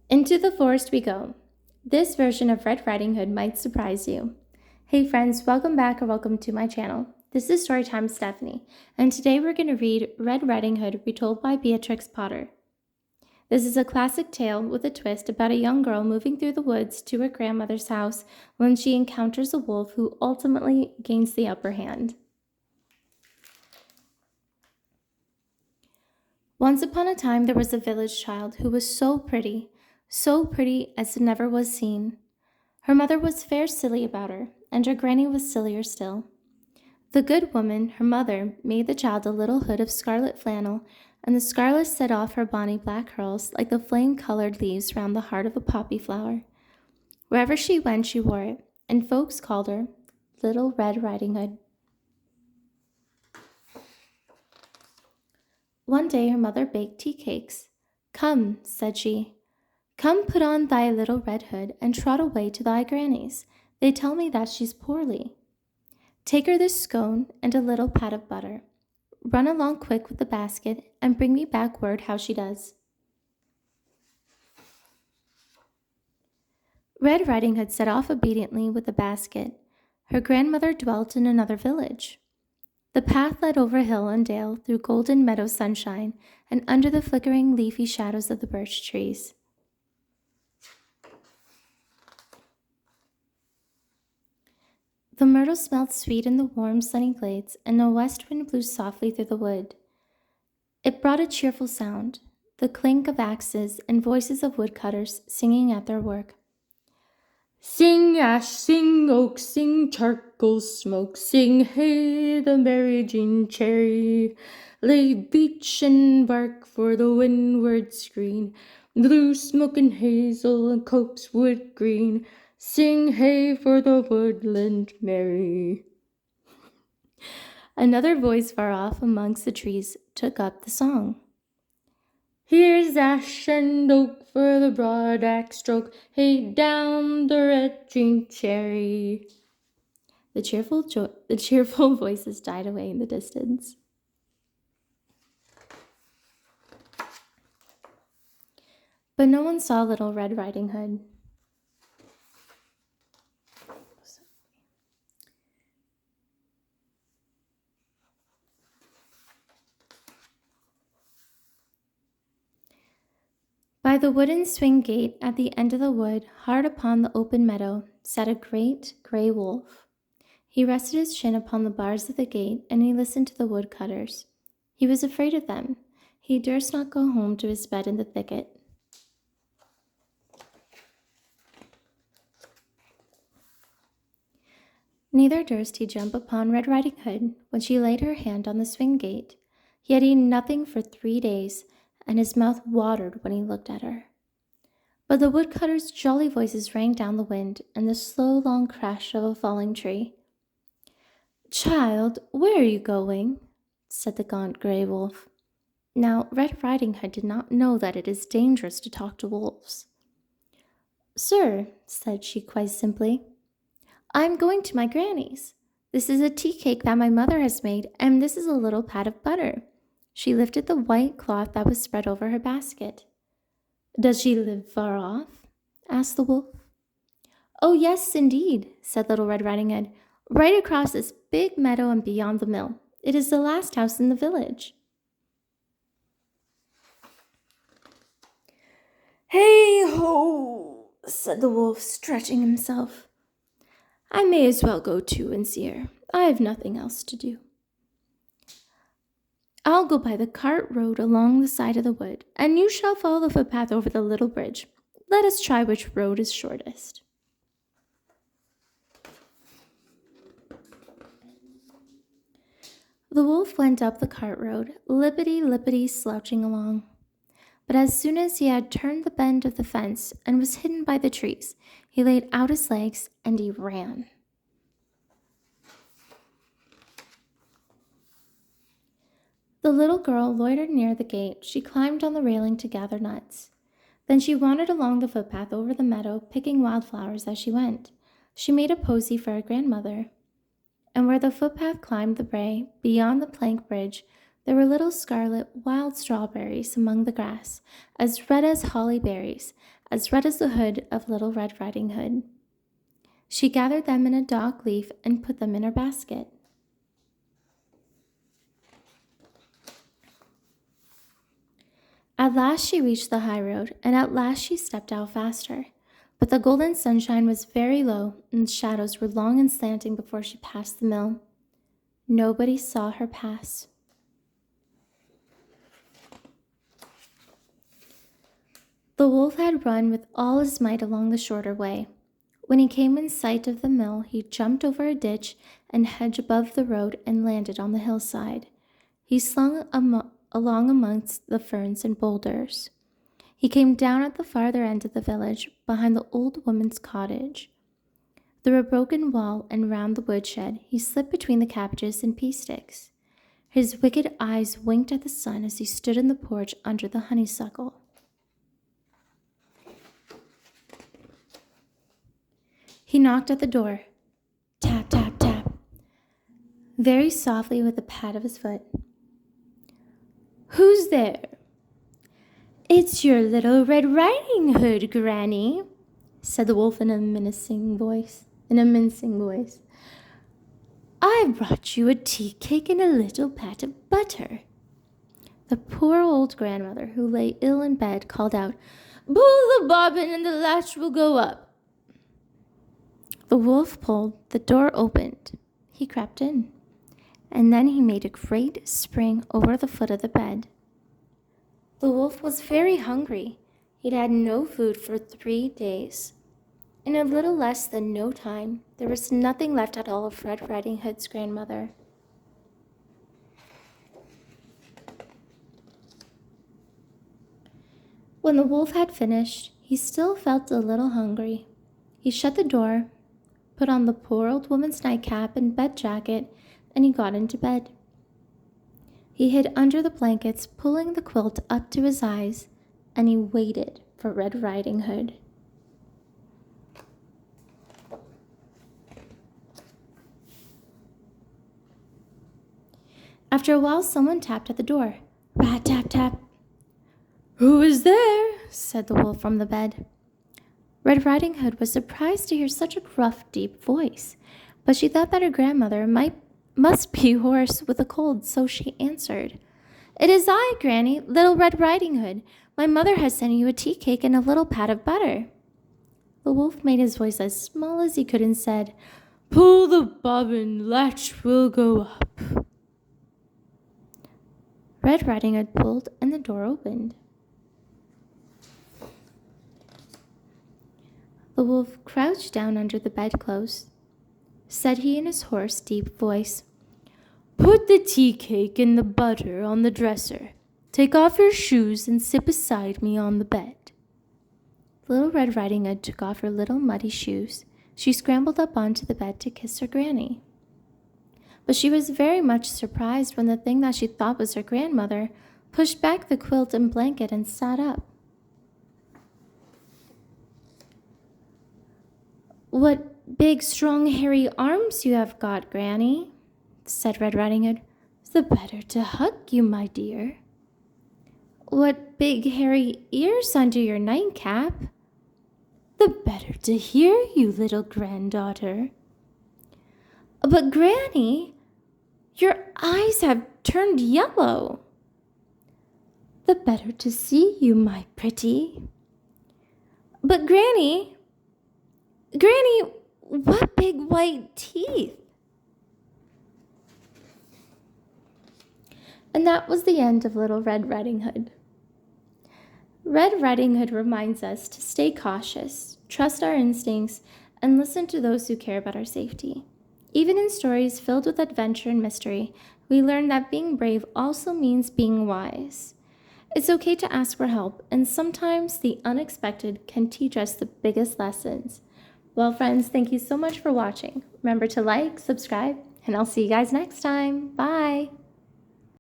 Into the forest we go. This version of Red Riding Hood might surprise you. Hey friends, welcome back or welcome to my channel. This is Storytime Stephanie, and today we're going to read Red Riding Hood retold by Beatrix Potter. This is a classic tale with a twist about a young girl moving through the woods to her grandmother's house when she encounters a wolf who ultimately gains the upper hand. Once upon a time there was a village child who was so pretty as never was seen. Her mother was fair silly about her, and her granny was sillier still. The good woman, her mother, made the child a little hood of scarlet flannel, and the scarlet set off her bonny black curls like the flame-colored leaves round the heart of a poppy flower. Wherever she went she wore it, and folks called her Little Red Riding Hood. One day her mother baked tea cakes. "Come," said she, "come put on thy little red hood, and trot away to thy granny's. They tell me that she's poorly. Take her this scone and a little pat of butter. Run along quick with the basket, and bring me back word how she does." Red Riding Hood set off obediently with the basket. Her grandmother dwelt in another village. The path led over hill and dale, through golden meadow sunshine, and under the flickering leafy shadows of the birch trees. The myrtle smelled sweet in the warm, sunny glades, and a west wind blew softly through the wood. It brought a cheerful sound, the clink of axes and voices of woodcutters singing at their work. "Sing ash, sing oak, sing charcoal smoke, sing hey the merry June cherry. Lay beech and bark for the windward screen, blue smoke and hazel and copsewood green. Sing hey for the woodland merry." Another voice far off amongst the trees took up the song. "Here's ash and oak for the broad axe stroke, hey down the red June cherry." The cheerful voices died away in the distance. But no one saw Little Red Riding Hood. By the wooden swing gate at the end of the wood, hard upon the open meadow, sat a great gray wolf. He rested his chin upon the bars of the gate, and he listened to the woodcutters. He was afraid of them. He durst not go home to his bed in the thicket. Neither durst he jump upon Red Riding Hood when she laid her hand on the swing gate. He had eaten nothing for 3 days, and his mouth watered when he looked at her. But the woodcutters' jolly voices rang down the wind, and the slow, long crash of a falling tree. "Child, where are you going?" said the gaunt gray wolf. Now, Red Riding Hood did not know that it is dangerous to talk to wolves. "Sir," said she quite simply, "I am going to my granny's. This is a tea cake that my mother has made, and this is a little pat of butter." She lifted the white cloth that was spread over her basket. "Does she live far off?" asked the wolf. "Oh, yes, indeed," said Little Red Riding Hood, "right across this big meadow and beyond the mill. It is the last house in the village." "Hey ho!" said the wolf, stretching himself. "I may as well go too and see her. I have nothing else to do. I'll go by the cart road along the side of the wood, and you shall follow the footpath over the little bridge. Let us try which road is shortest." The wolf went up the cart road, lippity-lippity slouching along. But as soon as he had turned the bend of the fence and was hidden by the trees, he laid out his legs and he ran. The little girl loitered near the gate. She climbed on the railing to gather nuts. Then she wandered along the footpath over the meadow, picking wildflowers as she went. She made a posy for her grandmother. And where the footpath climbed the brae, beyond the plank bridge, There were little scarlet wild strawberries among the grass, as red as holly berries, as red as the hood of Little Red Riding Hood. She gathered them in a dock leaf and put them in her basket. At last she reached the high road, and at last she stepped out faster. But the golden sunshine was very low, and the shadows were long and slanting before she passed the mill. Nobody saw her pass. The wolf had run with all his might along the shorter way. When he came in sight of the mill, he jumped over a ditch and hedge above the road and landed on the hillside. He slung along amongst the ferns and boulders. He came down at the farther end of the village, behind the old woman's cottage. Through a broken wall and round the woodshed, he slipped between the cabbages and pea sticks. His wicked eyes winked at the sun as he stood in the porch under the honeysuckle. He knocked at the door. Tap, tap, tap. Very softly with a pat of his foot. "Who's there?" "It's your Little Red Riding Hood, Granny," said the wolf in a mincing voice. "I brought you a tea cake and a little pat of butter." The poor old grandmother, who lay ill in bed, called out, "Pull the bobbin and the latch will go up." The wolf pulled, the door opened. He crept in, and then he made a great spring over the foot of the bed. The wolf was very hungry. He'd had no food for 3 days. In a little less than no time, there was nothing left at all of Red Riding Hood's grandmother. When the wolf had finished, he still felt a little hungry. He shut the door, put on the poor old woman's nightcap and bed jacket, and he got into bed. He hid under the blankets, pulling the quilt up to his eyes, and he waited for Red Riding Hood. After a while, someone tapped at the door. Rat, tap, tap. "Who is there?" said the wolf from the bed. Red Riding Hood was surprised to hear such a gruff, deep voice, but she thought that her grandmother must be hoarse with a cold, so she answered, "It is I, Granny, Little Red Riding Hood. My mother has sent you a tea cake and a little pat of butter." The wolf made his voice as small as he could and said, "Pull the bobbin, latch will go up." Red Riding Hood pulled, and the door opened. The wolf crouched down under the bedclothes. Said he in his hoarse, deep voice, "Put the tea cake and the butter on the dresser. Take off your shoes and sit beside me on the bed." Little Red Riding Hood took off her little muddy shoes. She scrambled up onto the bed to kiss her granny. But she was very much surprised when the thing that she thought was her grandmother pushed back the quilt and blanket and sat up. "What big, strong, hairy arms you have got, Granny," said Red Riding Hood. "The better to hug you, my dear." "What big, hairy ears under your nightcap." "The better to hear you, little granddaughter." "But, Granny, your eyes have turned yellow." "The better to see you, my pretty." "But, Granny, what big white teeth." And that was the end of Little Red Riding Hood. Red Riding Hood reminds us to stay cautious, trust our instincts, and listen to those who care about our safety. Even in stories filled with adventure and mystery, we learn that being brave also means being wise. It's okay to ask for help, and sometimes the unexpected can teach us the biggest lessons. Well, friends, thank you so much for watching. Remember to like, subscribe, and I'll see you guys next time. Bye!